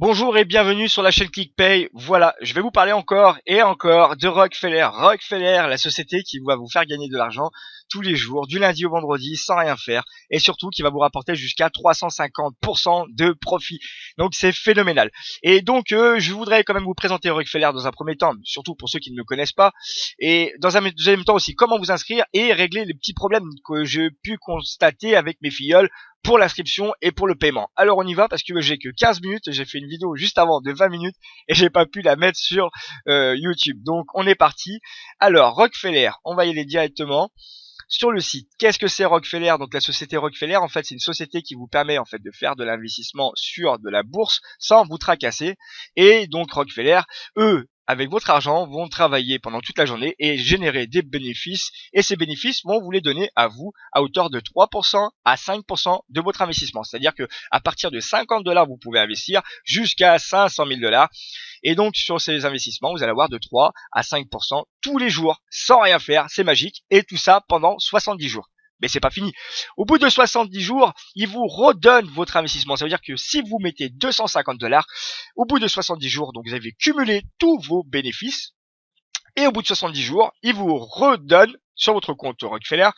Bonjour et bienvenue sur la chaîne ClickPay. Voilà, je vais vous parler encore et encore de Rockefeller. Rockefeller, la société qui va vous faire gagner de l'argent tous les jours, du lundi au vendredi, sans rien faire, et surtout qui va vous rapporter jusqu'à 350% de profit. Donc c'est phénoménal. Et donc je voudrais quand même vous présenter Rockefeller dans un premier temps, surtout pour ceux qui ne me connaissent pas, et dans un deuxième temps aussi comment vous inscrire et régler les petits problèmes que j'ai pu constater avec mes filleuls pour l'inscription et pour le paiement. Alors on y va parce que j'ai que 15 minutes, j'ai fait une vidéo juste avant de 20 minutes et j'ai pas pu la mettre sur YouTube. Donc on est parti. Alors Rockefeller, on va y aller directement sur le site. Qu'est-ce que c'est Rockefeller? Donc la société Rockefeller, en fait, c'est une société qui vous permet en fait de faire de l'investissement sur de la bourse sans vous tracasser. Et donc Rockefeller, eux, avec votre argent, vont travailler pendant toute la journée et générer des bénéfices. Et ces bénéfices vont vous les donner à vous à hauteur de 3% à 5% de votre investissement. C'est-à-dire que à partir de 50 $, vous pouvez investir jusqu'à 500 000 $. Et donc sur ces investissements, vous allez avoir de 3 à 5% tous les jours, sans rien faire, c'est magique, et tout ça pendant 70 jours. Mais c'est pas fini. Au bout de 70 jours, il vous redonne votre investissement. Ça veut dire que si vous mettez 250 $, au bout de 70 jours, donc vous avez cumulé tous vos bénéfices, et au bout de 70 jours, il vous redonne sur votre compte Rockefeller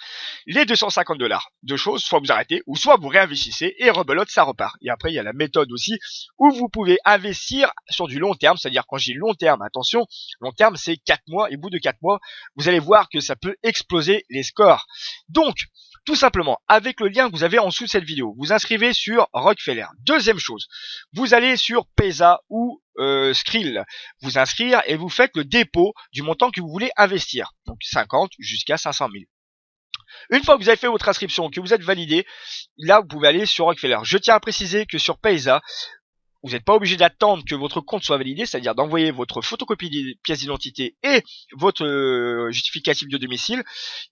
les 250 $. Deux choses, soit vous arrêtez ou soit vous réinvestissez et rebelote, ça repart. Et après, il y a la méthode aussi où vous pouvez investir sur du long terme, c'est-à-dire quand je dis long terme, attention, long terme c'est 4 mois et au bout de 4 mois, vous allez voir que ça peut exploser les scores. Donc, tout simplement, avec le lien que vous avez en dessous de cette vidéo, vous inscrivez sur Rockefeller. Deuxième chose, vous allez sur Payza ou Skrill, vous inscrire et vous faites le dépôt du montant que vous voulez investir, donc 50 jusqu'à 500 000. Une fois que vous avez fait votre inscription, que vous êtes validé, là vous pouvez aller sur Rockefeller. Je tiens à préciser que sur Payza, vous n'êtes pas obligé d'attendre que votre compte soit validé, c'est-à-dire d'envoyer votre photocopie des pièces d'identité et votre justificatif de domicile.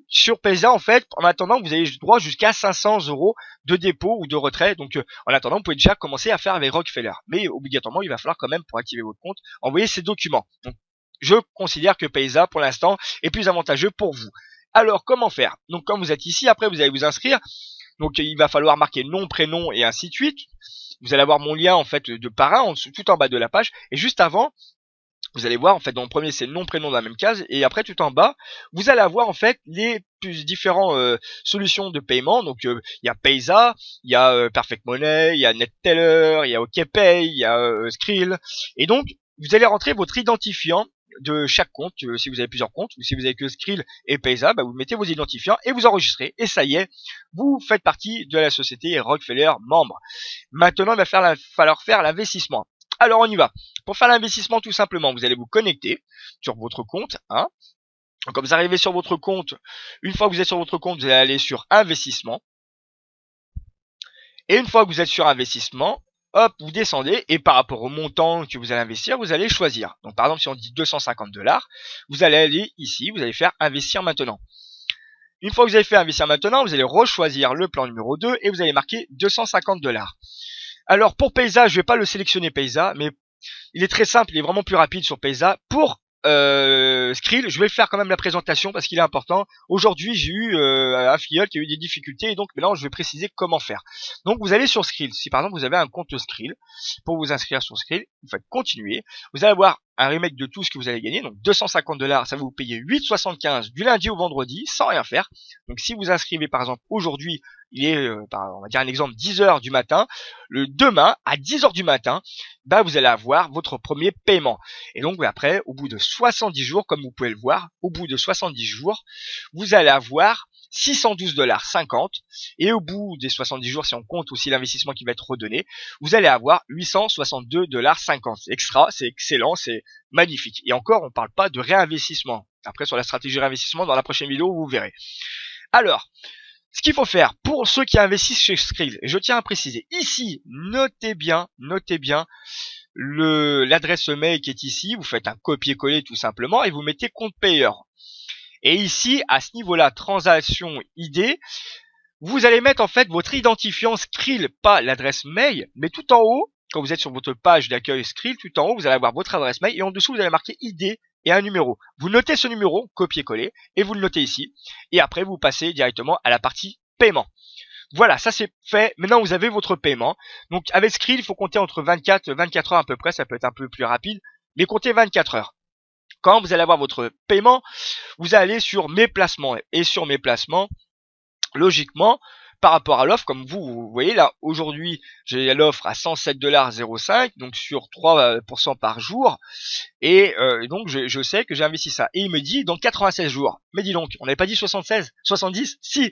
Sur Payza, en fait, en attendant, vous avez droit jusqu'à 500 € de dépôt ou de retrait. Donc, en attendant, vous pouvez déjà commencer à faire avec Rockefeller. Mais obligatoirement, il va falloir quand même, pour activer votre compte, envoyer ces documents. Donc, je considère que Payza, pour l'instant, est plus avantageux pour vous. Alors, comment faire? Donc, quand vous êtes ici, après, vous allez vous inscrire. Donc, il va falloir marquer nom, prénom et ainsi de suite. Vous allez avoir mon lien en fait de parrain en dessous, tout en bas de la page, et juste avant vous allez voir en fait dans le premier c'est le nom prénom dans la même case, et après tout en bas vous allez avoir en fait les plus différents solutions de paiement. Donc il y a Payza, il y a Perfect Money, il y a NetTeller, il y a OKPay, il y a Skrill, et donc vous allez rentrer votre identifiant de chaque compte, si vous avez plusieurs comptes, ou si vous avez que Skrill et Payza, vous mettez vos identifiants et vous enregistrez, et ça y est, vous faites partie de la société Rockefeller membre. Maintenant, il va falloir faire l'investissement. Alors, on y va. Pour faire l'investissement, tout simplement, vous allez vous connecter sur votre compte. Quand vous arrivez sur votre compte, une fois que vous êtes sur votre compte, vous allez aller sur investissement. Et une fois que vous êtes sur investissement, hop, vous descendez et par rapport au montant que vous allez investir, vous allez choisir. Donc, par exemple, si on dit 250 $, vous allez aller ici, vous allez faire investir maintenant. Une fois que vous avez fait investir maintenant, vous allez rechoisir le plan numéro 2 et vous allez marquer 250 $. Alors pour Payza, je vais pas le sélectionner Payza, mais il est très simple, il est vraiment plus rapide sur Payza. Pour Skrill, je vais faire quand même la présentation parce qu'il est important. Aujourd'hui, j'ai eu un filleul qui a eu des difficultés et donc maintenant je vais préciser comment faire. Donc vous allez sur Skrill. Si par exemple vous avez un compte Skrill, pour vous inscrire sur Skrill, vous faites continuer. Vous allez avoir un remake de tout ce que vous allez gagner. Donc 250 $, ça va vous payer 8,75 du lundi au vendredi sans rien faire. Donc si vous inscrivez par exemple aujourd'hui, il est, on va dire un exemple, 10 h du matin, le demain à 10 h du matin, vous allez avoir votre premier paiement. Et donc après, au bout de 70 jours, comme vous pouvez le voir, au bout de 70 jours, vous allez avoir 612,50 $, et au bout des 70 jours, si on compte aussi l'investissement qui va être redonné, vous allez avoir 862,50 $. C'est extra, c'est excellent, c'est magnifique. Et encore, on parle pas de réinvestissement. Après, sur la stratégie réinvestissement, dans la prochaine vidéo, vous verrez. Alors, ce qu'il faut faire pour ceux qui investissent chez Skrill, et je tiens à préciser, ici, notez bien l'adresse mail qui est ici, vous faites un copier-coller tout simplement et vous mettez compte payeur. Et ici, à ce niveau-là, transaction ID, vous allez mettre en fait votre identifiant Skrill, pas l'adresse mail, mais tout en haut, quand vous êtes sur votre page d'accueil Skrill, tout en haut, vous allez avoir votre adresse mail et en dessous, vous allez marquer ID et un numéro. Vous notez ce numéro, copier-coller, et vous le notez ici. Et après, vous passez directement à la partie paiement. Voilà, ça c'est fait. Maintenant, vous avez votre paiement. Donc, avec Skrill, il faut compter entre 24 heures à peu près. Ça peut être un peu plus rapide, mais comptez 24 heures. Quand vous allez avoir votre paiement, vous allez sur mes placements. Et sur mes placements, logiquement, par rapport à l'offre, comme vous voyez là, aujourd'hui, j'ai l'offre à 107,05 $, donc sur 3% par jour. Et donc, je sais que j'ai investi ça. Et il me dit, dans 96 jours. Mais dis donc, on n'avait pas dit 76, 70? Si.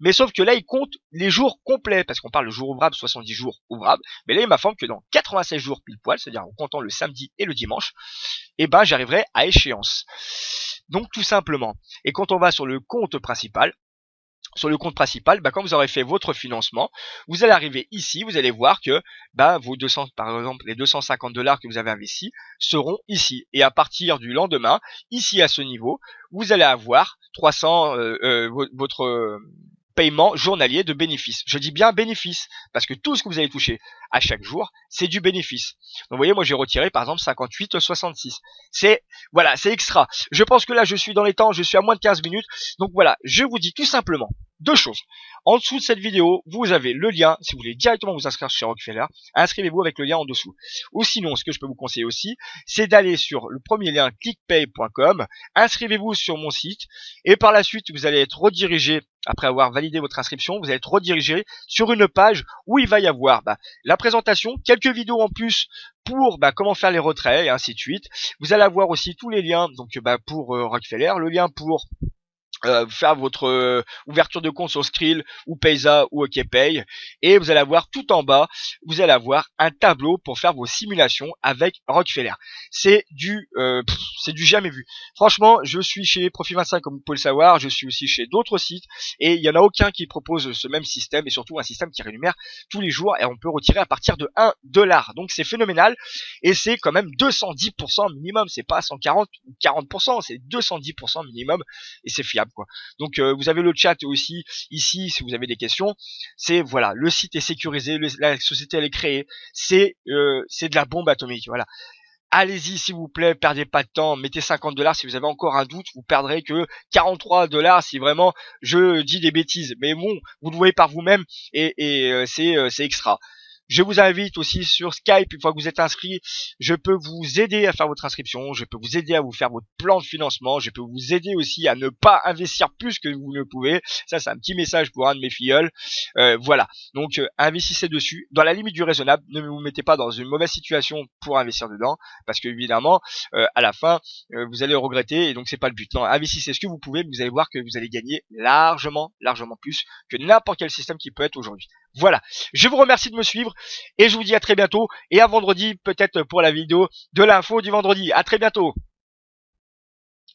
Mais sauf que là, il compte les jours complets, parce qu'on parle de jours ouvrables, 70 jours ouvrables. Mais là, il m'informe que dans 96 jours pile poil, c'est-à-dire en comptant le samedi et le dimanche, eh ben, j'arriverai à échéance. Donc, tout simplement. Et quand on va sur le compte principal, quand vous aurez fait votre financement, vous allez arriver ici, vous allez voir que vos 200, par exemple, les 250 $ que vous avez investis seront ici. Et à partir du lendemain, ici à ce niveau, vous allez avoir 300 votre paiement journalier de bénéfices. Je dis bien bénéfice, parce que tout ce que vous allez toucher à chaque jour, c'est du bénéfice. Donc vous voyez, moi j'ai retiré par exemple 58,66. Voilà, c'est extra. Je pense que là je suis dans les temps, je suis à moins de 15 minutes. Donc voilà, je vous dis tout simplement deux choses. En dessous de cette vidéo, vous avez le lien, si vous voulez directement vous inscrire chez Rockefeller, inscrivez-vous avec le lien en dessous. Ou sinon, ce que je peux vous conseiller aussi, c'est d'aller sur le premier lien clickpay.com, inscrivez-vous sur mon site, et par la suite, vous allez être redirigé, après avoir validé votre inscription, vous allez être redirigé sur une page où il va y avoir la présentation, quelques vidéos en plus pour comment faire les retraits, et ainsi de suite. Vous allez avoir aussi tous les liens donc pour Rockefeller, le lien pour faire votre ouverture de compte sur Skrill ou Payza ou OkPay, et vous allez avoir tout en bas, vous allez avoir un tableau pour faire vos simulations avec Rockefeller. C'est du jamais vu. Franchement, je suis chez Profit25 comme vous pouvez le savoir, je suis aussi chez d'autres sites et il y en a aucun qui propose ce même système, et surtout un système qui rémunère tous les jours, et on peut retirer à partir de 1 $. Donc c'est phénoménal, et c'est quand même 210% minimum, c'est pas 140 ou 40%, c'est 210% minimum, et c'est fiable quoi. Donc vous avez le chat aussi ici si vous avez des questions. C'est voilà, le site est sécurisé, la société elle est créée, c'est de la bombe atomique, voilà. Allez-y s'il vous plaît, perdez pas de temps, mettez 50 $ si vous avez encore un doute, vous perdrez que 43 $ si vraiment je dis des bêtises. Mais bon, vous le voyez par vous-même, et c'est extra. Je vous invite aussi sur Skype, une fois que vous êtes inscrit, je peux vous aider à faire votre inscription, je peux vous aider à vous faire votre plan de financement, je peux vous aider aussi à ne pas investir plus que vous ne pouvez. Ça, c'est un petit message pour un de mes filleuls. Voilà, donc investissez dessus, dans la limite du raisonnable, ne vous mettez pas dans une mauvaise situation pour investir dedans, parce que évidemment, à la fin, vous allez regretter, et donc c'est pas le but. Non, investissez ce que vous pouvez, mais vous allez voir que vous allez gagner largement plus que n'importe quel système qui peut être aujourd'hui. Voilà, je vous remercie de me suivre, et je vous dis à très bientôt, et à vendredi peut-être pour la vidéo de l'info du vendredi. À très bientôt.